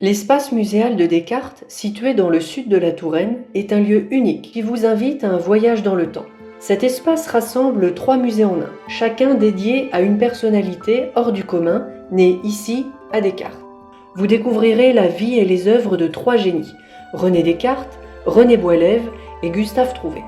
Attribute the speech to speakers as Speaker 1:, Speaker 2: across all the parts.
Speaker 1: L'espace muséal de Descartes, situé dans le sud de la Touraine, est un lieu unique qui vous invite à un voyage dans le temps. Cet espace rassemble 3 musées en un, chacun dédié à une personnalité hors du commun, née ici à Descartes. Vous découvrirez la vie et les œuvres de 3 génies, René Descartes, René Boylesve et Gustave Trouvé.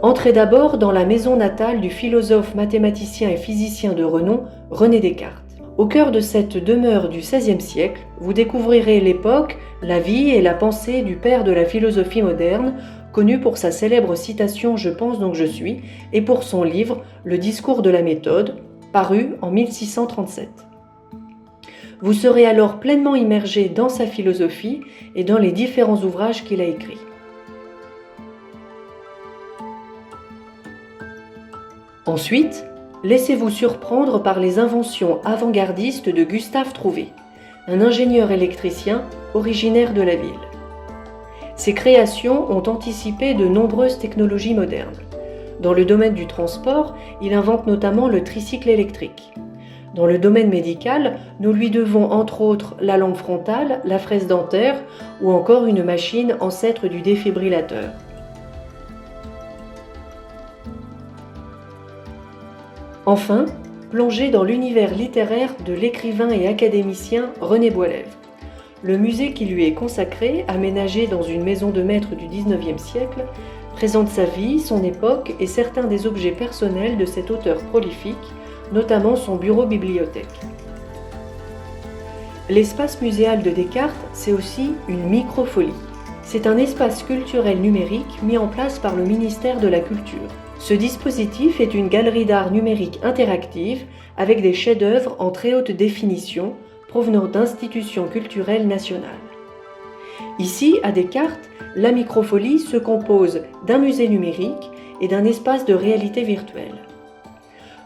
Speaker 1: Entrez d'abord dans la maison natale du philosophe, mathématicien et physicien de renom, René Descartes. Au cœur de cette demeure du XVIe siècle, vous découvrirez l'époque, la vie et la pensée du père de la philosophie moderne, connu pour sa célèbre citation « Je pense donc je suis » et pour son livre « Le discours de la méthode », paru en 1637. Vous serez alors pleinement immergé dans sa philosophie et dans les différents ouvrages qu'il a écrits. Ensuite, laissez-vous surprendre par les inventions avant-gardistes de Gustave Trouvé, un ingénieur électricien originaire de la ville. Ses créations ont anticipé de nombreuses technologies modernes. Dans le domaine du transport, il invente notamment le tricycle électrique. Dans le domaine médical, nous lui devons entre autres la lampe frontale, la fraise dentaire ou encore une machine ancêtre du défibrillateur. Enfin, plongez dans l'univers littéraire de l'écrivain et académicien René Boylesve. Le musée qui lui est consacré, aménagé dans une maison de maître du XIXe siècle, présente sa vie, son époque et certains des objets personnels de cet auteur prolifique, notamment son bureau-bibliothèque. L'espace muséal de Descartes, c'est aussi une microfolie. C'est un espace culturel numérique mis en place par le ministère de la Culture. Ce dispositif est une galerie d'art numérique interactive avec des chefs-d'œuvre en très haute définition provenant d'institutions culturelles nationales. Ici, à Descartes, la microfolie se compose d'un musée numérique et d'un espace de réalité virtuelle.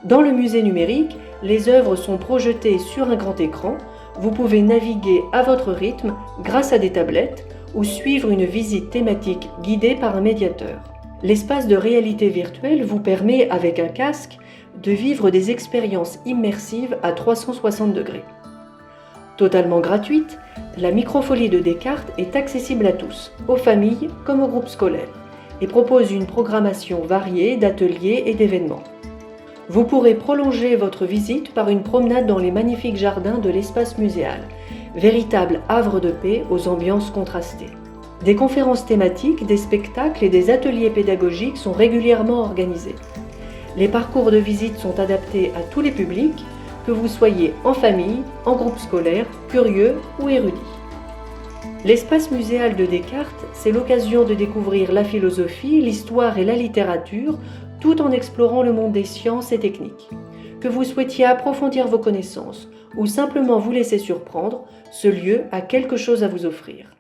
Speaker 1: Dans le musée numérique, les œuvres sont projetées sur un grand écran. Vous pouvez naviguer à votre rythme grâce à des tablettes ou suivre une visite thématique guidée par un médiateur. L'espace de réalité virtuelle vous permet, avec un casque, de vivre des expériences immersives à 360 degrés. Totalement gratuite, la microfolie de Descartes est accessible à tous, aux familles comme aux groupes scolaires, et propose une programmation variée d'ateliers et d'événements. Vous pourrez prolonger votre visite par une promenade dans les magnifiques jardins de l'espace muséal, véritable havre de paix aux ambiances contrastées. Des conférences thématiques, des spectacles et des ateliers pédagogiques sont régulièrement organisés. Les parcours de visite sont adaptés à tous les publics, que vous soyez en famille, en groupe scolaire, curieux ou érudit. L'espace muséal de Descartes, c'est l'occasion de découvrir la philosophie, l'histoire et la littérature, tout en explorant le monde des sciences et techniques. Que vous souhaitiez approfondir vos connaissances ou simplement vous laisser surprendre, ce lieu a quelque chose à vous offrir.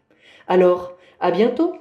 Speaker 1: Alors, à bientôt!